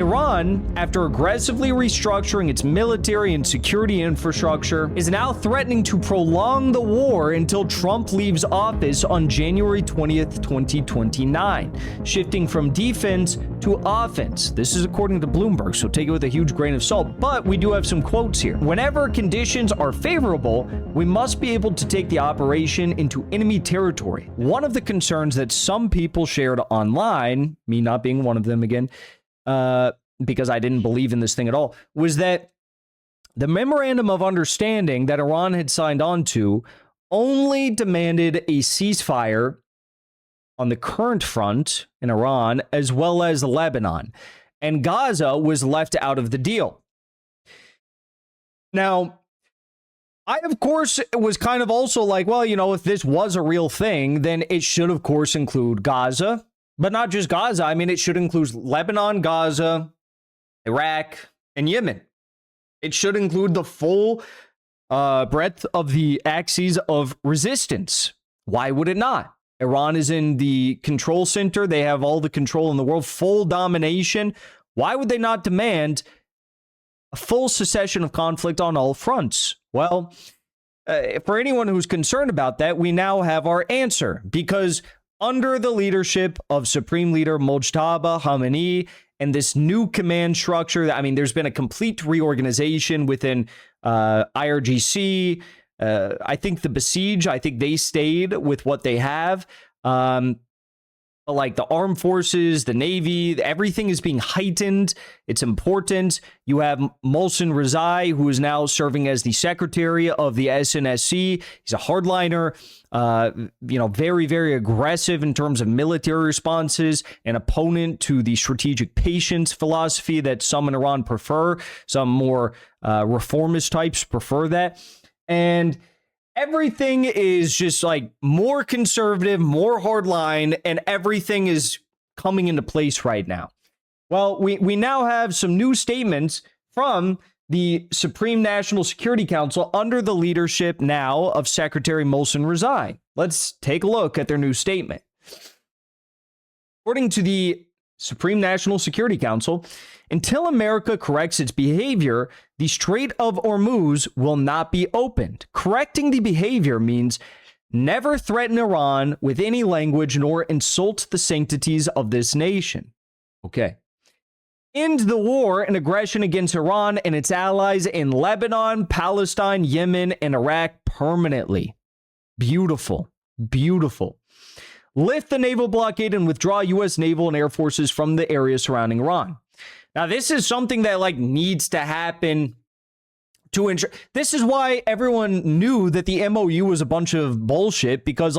Iran, after aggressively restructuring its military and security infrastructure, is now threatening to prolong the war until Trump leaves office on January 20th, 2029, shifting from defense to offense. This is according to Bloomberg, so take it with a huge grain of salt, but we do have some quotes here. Whenever conditions are favorable, we must be able to take the operation into enemy territory. One of the concerns that some people shared online, me not being one of them again, because I didn't believe in this thing at all, was that the memorandum of understanding that Iran had signed on to only demanded a ceasefire on the current front in Iran as well as Lebanon, and Gaza was left out of the deal. Now, I, of course, was kind of also like, well, you know, if this was a real thing, then it should, of course, include Gaza. But not just Gaza. I mean, it should include Lebanon, Gaza, Iraq, and Yemen. It should include the full breadth of the axes of resistance. Why would it not? Iran is in the control center. They have all the control in the world, full domination. Why would they not demand a full cessation of conflict on all fronts? Well, for anyone who's concerned about that, we now have our answer, because under the leadership of Supreme Leader Mojtaba Khamenei and this new command structure, I mean, there's been a complete reorganization within IRGC. I think the Besiege, I think they stayed with what they have. Like the armed forces, the Navy, everything is being heightened. It's important. You have Mohsen Rezai, who is now serving as the secretary of the SNSC. He's a hardliner, very, very aggressive in terms of military responses, an opponent to the strategic patience philosophy that some in Iran prefer. Some more reformist types prefer that. And everything is just like more conservative, more hardline, and everything is coming into place right now. Well, we now have some new statements from the Supreme National Security Council under the leadership now of Secretary Mohsen Rezai. Let's take a look at their new statement. According to the Supreme National Security Council, until America corrects its behavior, the Strait of Hormuz will not be opened. Correcting the behavior means never threaten Iran with any language nor insult the sanctities of this nation. Okay. End the war and aggression against Iran and its allies in Lebanon, Palestine, Yemen, and Iraq permanently. Beautiful. Beautiful. Lift the naval blockade and withdraw U.S. naval and air forces from the area surrounding Iran. Now, this is something that needs to happen to ensure. This is why everyone knew that the MOU was a bunch of bullshit, because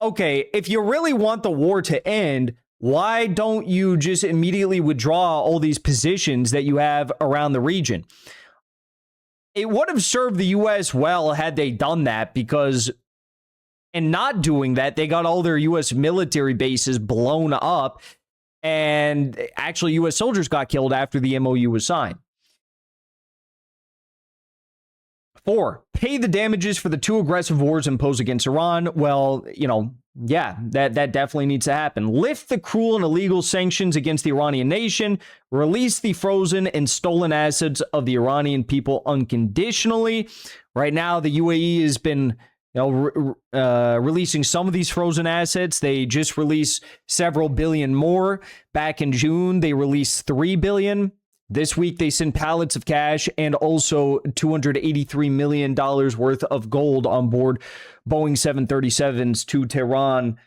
okay, if you really want the war to end, why don't you just immediately withdraw all these positions that you have around the region? It would have served the U.S. well had they done that, because in not doing that, they got all their U.S. military bases blown up. And actually, U.S. soldiers got killed after the MOU was signed. 4, pay the damages for the 2 aggressive wars imposed against Iran. Well, yeah, that definitely needs to happen. Lift the cruel and illegal sanctions against the Iranian nation. Release the frozen and stolen assets of the Iranian people unconditionally. Right now, the UAE has been releasing some of these frozen assets. They just released several billion more. Back in June, they released $3 billion. This week, they sent pallets of cash and also $283 million worth of gold on board Boeing 737s to Tehran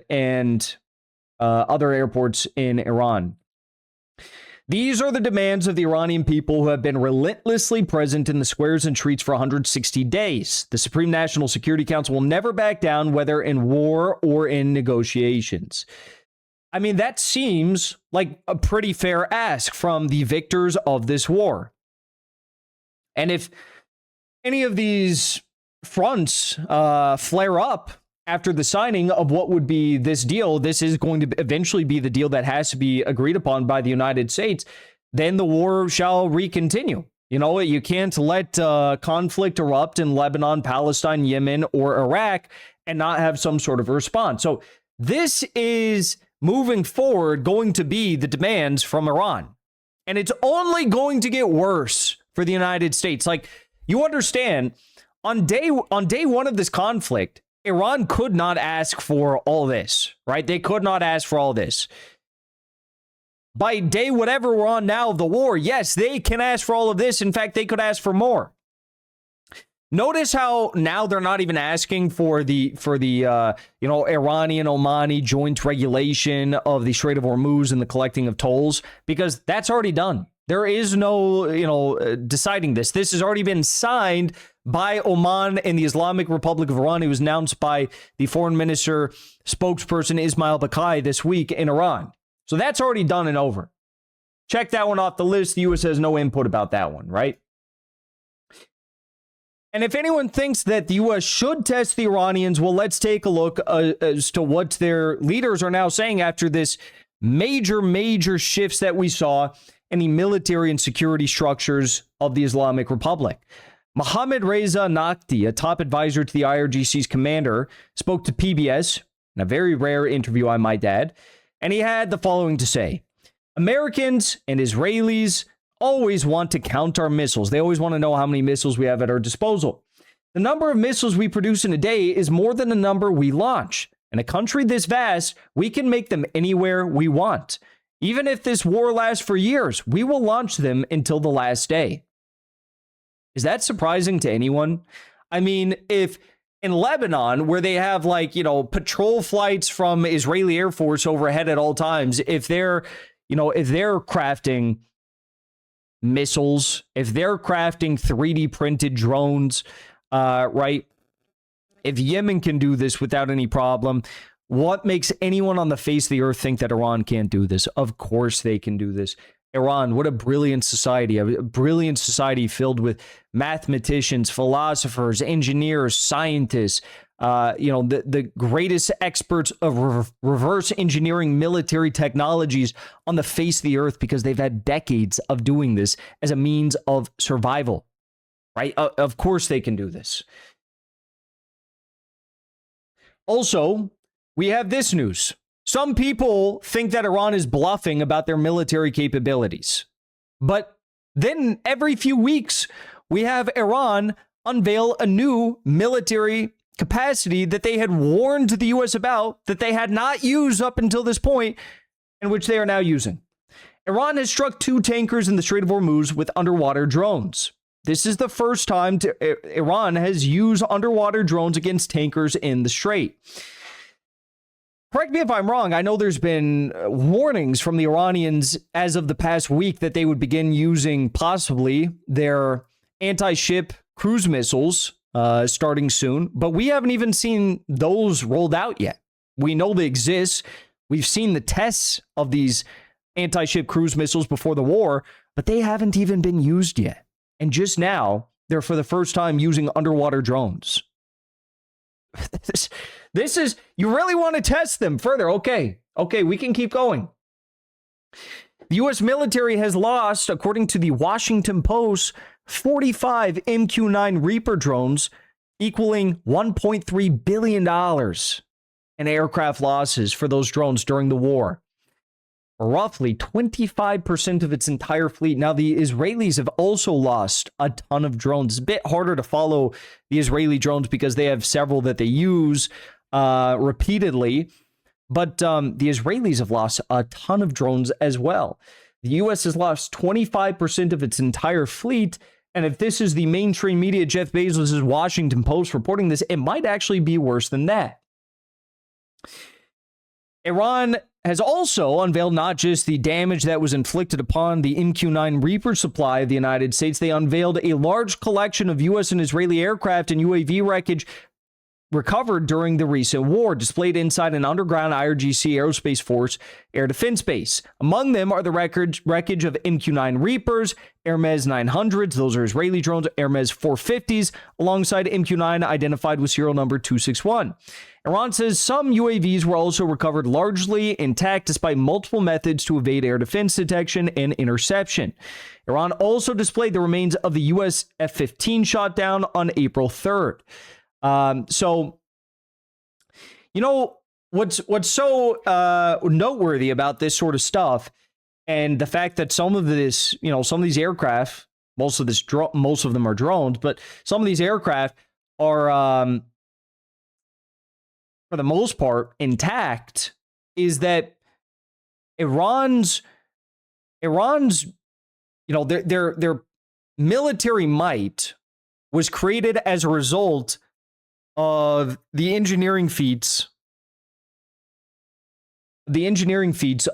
and other airports in Iran. These are the demands of the Iranian people who have been relentlessly present in the squares and streets for 160 days. The Supreme National Security Council will never back down, whether in war or in negotiations. I mean, that seems like a pretty fair ask from the victors of this war. And if any of these fronts flare up after the signing of what would be this deal, this is going to eventually be the deal that has to be agreed upon by the United States, then the war shall recontinue. You can't let conflict erupt in Lebanon, Palestine, Yemen, or Iraq and not have some sort of response. So this is moving forward going to be the demands from Iran? And it's only going to get worse for the United States. Like, you understand, on day one of this conflict, Iran could not ask for all this, right? They could not ask for all this. By day whatever we're on now of the war, yes, they can ask for all of this. In fact, they could ask for more. Notice how now they're not even asking for the Iranian-Omani joint regulation of the Strait of Hormuz and the collecting of tolls, because that's already done. There is no, deciding this. This has already been signed by Oman and the Islamic Republic of Iran. It was announced by the foreign minister spokesperson Ismail Baqai this week in Iran. So that's already done and over. Check that one off the list. The U.S. has no input about that one, right? And if anyone thinks that the U.S. should test the Iranians, well, let's take a look as to what their leaders are now saying after this major shifts that we saw in the military and security structures of the Islamic Republic. Mohammad Reza Nakhti, a top advisor to the IRGC's commander, spoke to PBS in a very rare interview, I might add, and he had the following to say. Americans and Israelis always want to count our missiles. They always want to know how many missiles we have at our disposal. The number of missiles we produce in a day is more than the number we launch. In a country this vast, we can make them anywhere we want. Even if this war lasts for years, we will launch them until the last day. Is that surprising to anyone? I mean, if in Lebanon, where they have patrol flights from Israeli Air Force overhead at all times, if they're crafting missiles, if they're crafting 3D printed drones, right? If Yemen can do this without any problem, what makes anyone on the face of the earth think that Iran can't do this? Of course they can do this. Iran, what a brilliant society filled with mathematicians, philosophers, engineers, scientists, the greatest experts of reverse engineering military technologies on the face of the earth, because they've had decades of doing this as a means of survival, right? Of course they can do this. Also, we have this news. Some people think that Iran is bluffing about their military capabilities. But then every few weeks, we have Iran unveil a new military capacity that they had warned the U.S. about, that they had not used up until this point, and which they are now using. Iran has struck 2 tankers in the Strait of Hormuz with underwater drones. This is the first time Iran has used underwater drones against tankers in the Strait. Correct me if I'm wrong. I know there's been warnings from the Iranians as of the past week that they would begin using possibly their anti-ship cruise missiles starting soon, but we haven't even seen those rolled out yet. We know they exist. We've seen the tests of these anti-ship cruise missiles before the war, but they haven't even been used yet. And just now, they're for the first time using underwater drones. This is, you really want to test them further. Okay, we can keep going. The U.S. military has lost, according to the Washington Post, 45 MQ-9 Reaper drones, equaling $1.3 billion in aircraft losses for those drones during the war. Roughly 25% of its entire fleet. Now, the Israelis have also lost a ton of drones. It's a bit harder to follow the Israeli drones because they have several that they use repeatedly. But the Israelis have lost a ton of drones as well. The U.S. has lost 25% of its entire fleet. And if this is the mainstream media, Jeff Bezos' Washington Post reporting this, it might actually be worse than that. Iran has also unveiled not just the damage that was inflicted upon the MQ-9 Reaper supply of the United States. They unveiled a large collection of U.S. and Israeli aircraft and UAV wreckage recovered during the recent war, displayed inside an underground IRGC Aerospace Force air defense base. Among them are the wreckage of MQ-9 Reapers, Hermes 900s, those are Israeli drones, Hermes 450s, alongside MQ-9 identified with serial number 261. Iran says some UAVs were also recovered largely intact despite multiple methods to evade air defense detection and interception. Iran also displayed the remains of the U.S. F-15 shot down on April 3rd. what's so noteworthy about this sort of stuff, and the fact that some of this, some of these aircraft, most of them are drones, but some of these aircraft are, for the most part, intact, is that Iran's, their military might was created as a result of the engineering feats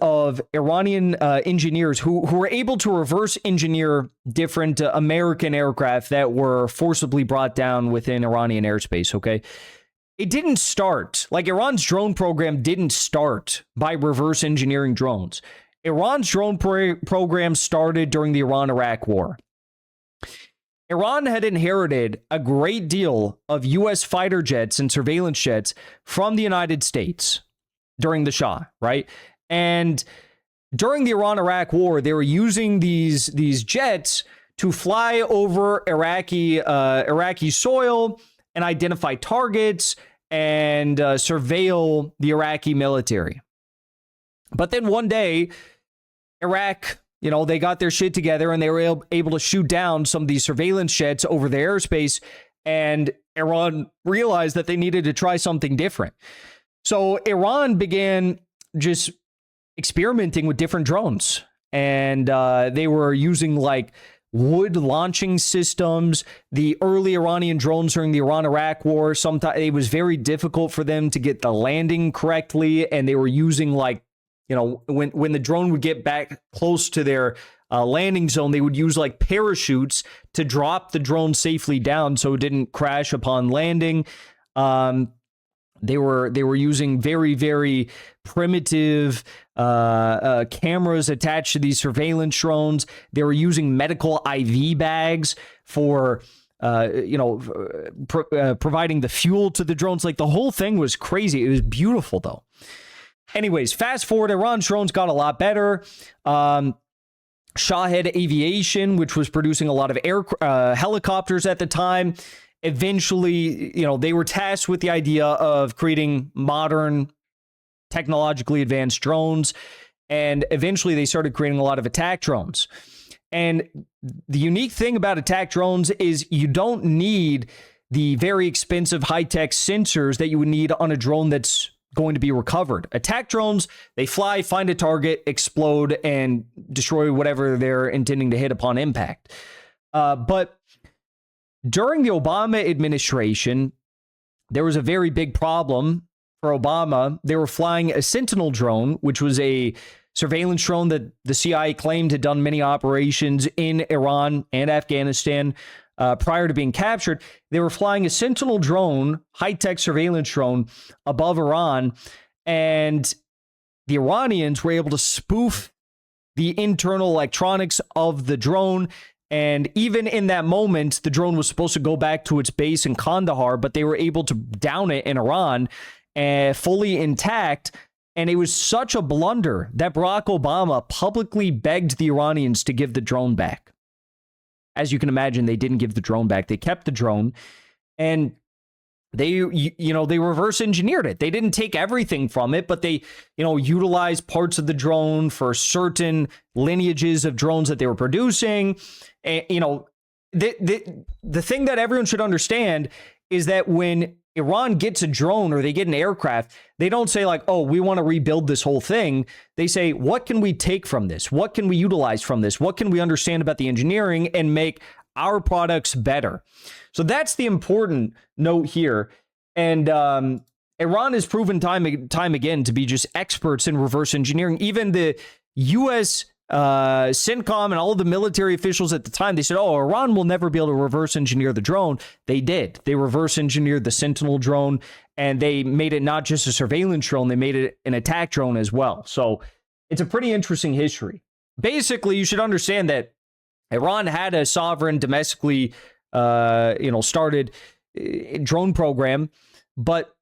of Iranian engineers who were able to reverse engineer different American aircraft that were forcibly brought down within Iranian airspace, okay? It didn't start, like Iran's drone program didn't start by reverse engineering drones. Iran's drone program started during the Iran-Iraq War. Iran had inherited a great deal of U.S. fighter jets and surveillance jets from the United States during the Shah, right? And during the Iran-Iraq War, they were using these jets to fly over Iraqi soil and identify targets and surveil the Iraqi military. But then one day, Iraq, they got their shit together and they were able to shoot down some of these surveillance jets over their airspace, and Iran realized that they needed to try something different. So Iran began just experimenting with different drones, and they were using like wood launching systems. The early Iranian drones during the Iran-Iraq War, sometimes it was very difficult for them to get the landing correctly, and they were using like, when the drone would get back close to their landing zone, they would use like parachutes to drop the drone safely down so it didn't crash upon landing. They were using very, very primitive cameras attached to these surveillance drones. They were using medical IV bags for, providing the fuel to the drones. Like, the whole thing was crazy. It was beautiful, though. Anyways, fast forward, Iran's drones got a lot better. Shahed Aviation, which was producing a lot of helicopters at the time, eventually, they were tasked with the idea of creating modern, technologically advanced drones, and eventually they started creating a lot of attack drones. And the unique thing about attack drones is you don't need the very expensive high-tech sensors that you would need on a drone that's going to be recovered. Attack drones, they fly, find a target, explode, and destroy whatever they're intending to hit upon impact. But during the Obama administration, there was a very big problem for Obama. They were flying a Sentinel drone, which was a surveillance drone that the CIA claimed had done many operations in Iran and Afghanistan prior to being captured. They were flying a Sentinel drone, high-tech surveillance drone, above Iran, and the Iranians were able to spoof the internal electronics of the drone. And even in that moment, the drone was supposed to go back to its base in Kandahar, but they were able to down it in Iran, fully intact. And it was such a blunder that Barack Obama publicly begged the Iranians to give the drone back. As you can imagine, they didn't give the drone back. They kept the drone, and they reverse engineered it. They didn't take everything from it, but they, utilized parts of the drone for certain lineages of drones that they were producing. And, the thing that everyone should understand is that when Iran gets a drone or they get an aircraft, they don't say like, oh, we want to rebuild this whole thing. They say, what can we take from this? What can we utilize from this? What can we understand about the engineering and make our products better? So that's the important note here. And Iran has proven time again to be just experts in reverse engineering. Even the U.S. CENTCOM and all of the military officials at the time, they said, oh, Iran will never be able to reverse engineer the drone. They did. They reverse engineered the Sentinel drone, and they made it not just a surveillance drone, they made it an attack drone as well. So it's a pretty interesting history. Basically, you should understand that Iran had a sovereign, domestically started drone program, but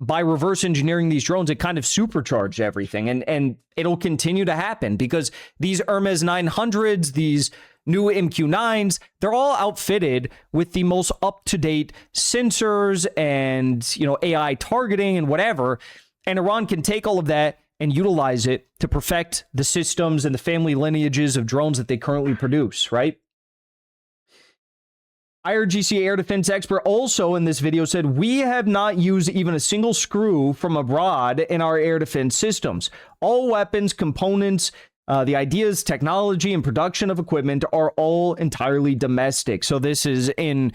by reverse engineering these drones, it kind of supercharged everything. And it'll continue to happen because these Hermes 900s, these new MQ9s, they're all outfitted with the most up-to-date sensors and, AI targeting and whatever. And Iran can take all of that and utilize it to perfect the systems and the family lineages of drones that they currently produce, right? IRGC air defense expert also in this video said, we have not used even a single screw from abroad in our air defense systems. All weapons, components, the ideas, technology, and production of equipment are all entirely domestic. So this is in,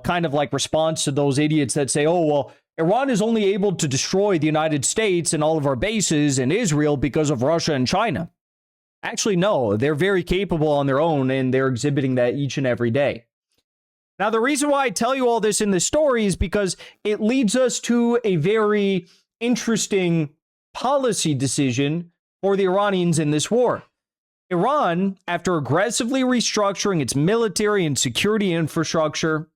kind of like response to those idiots that say, oh, well, Iran is only able to destroy the United States and all of our bases in Israel because of Russia and China. Actually, no, they're very capable on their own, and they're exhibiting that each and every day. Now, the reason why I tell you all this in this story is because it leads us to a very interesting policy decision for the Iranians in this war. Iran, after aggressively restructuring its military and security infrastructure,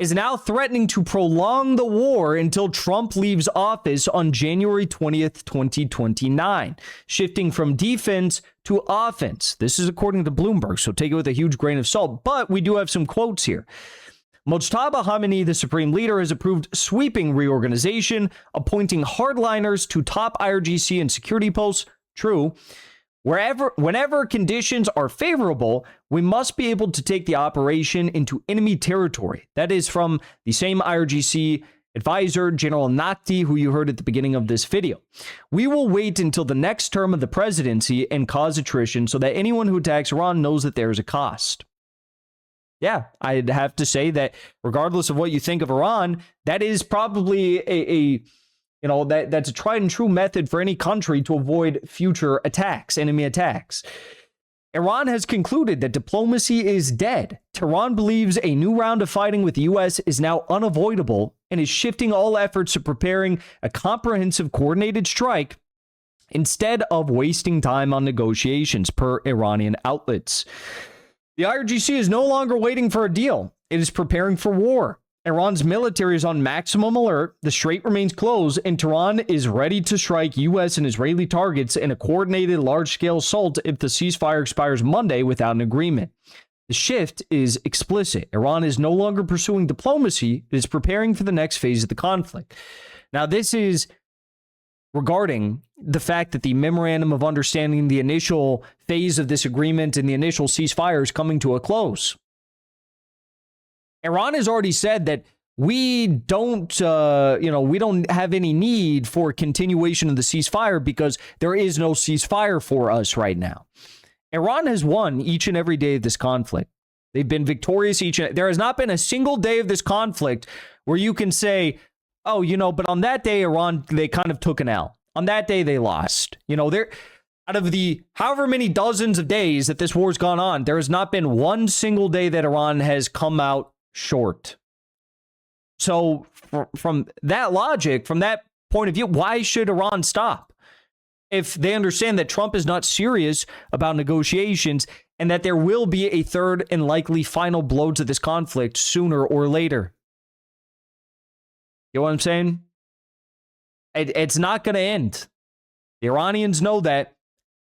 is now threatening to prolong the war until Trump leaves office on January 20th, 2029, shifting from defense to offense. This is according to Bloomberg, so take it with a huge grain of salt. But we do have some quotes here. Mojtaba Khamenei, the supreme leader, has approved sweeping reorganization, appointing hardliners to top IRGC and security posts. True. Whenever conditions are favorable, we must be able to take the operation into enemy territory. That is from the same IRGC advisor, General Nakti, who you heard at the beginning of this video. We will wait until the next term of the presidency and cause attrition so that anyone who attacks Iran knows that there is a cost. Yeah, I'd have to say that regardless of what you think of Iran, that is probably that's a tried and true method for any country to avoid future attacks, enemy attacks. Iran has concluded that diplomacy is dead. Tehran believes a new round of fighting with the U.S. is now unavoidable and is shifting all efforts to preparing a comprehensive coordinated strike instead of wasting time on negotiations, per Iranian outlets. The IRGC is no longer waiting for a deal. It is preparing for war. Iran's military is on maximum alert, the strait remains closed, and Tehran is ready to strike U.S. and Israeli targets in a coordinated large-scale assault if the ceasefire expires Monday without an agreement. The shift is explicit. Iran is no longer pursuing diplomacy, it is preparing for the next phase of the conflict. Now, this is regarding the fact that the memorandum of understanding, the initial phase of this agreement and the initial ceasefire is coming to a close. Iran has already said that we don't have any need for continuation of the ceasefire because there is no ceasefire for us right now. Iran has won each and every day of this conflict. They've been victorious there has not been a single day of this conflict where you can say, oh, but on that day, Iran, they kind of took an L. On that day, they lost. They're out of the however many dozens of days that this war's gone on, there has not been one single day that Iran has come out short. So from that logic, from that point of view, why should Iran stop? If they understand that Trump is not serious about negotiations and that there will be a third and likely final blow to this conflict sooner or later. You know what I'm saying? It's not going to end. The Iranians know that,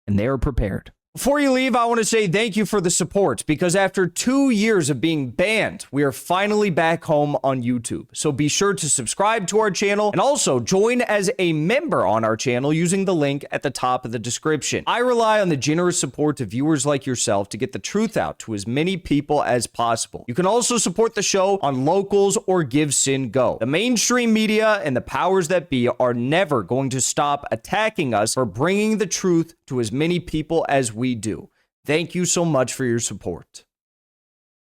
and they are prepared. Before you leave, I want to say thank you for the support, because after 2 years of being banned, we are finally back home on YouTube. So be sure to subscribe to our channel and also join as a member on our channel using the link at the top of the description. I rely on the generous support of viewers like yourself to get the truth out to as many people as possible. You can also support the show on Locals or Give Sin Go. The mainstream media and the powers that be are never going to stop attacking us for bringing the truth to as many people as we do. Thank you so much for your support.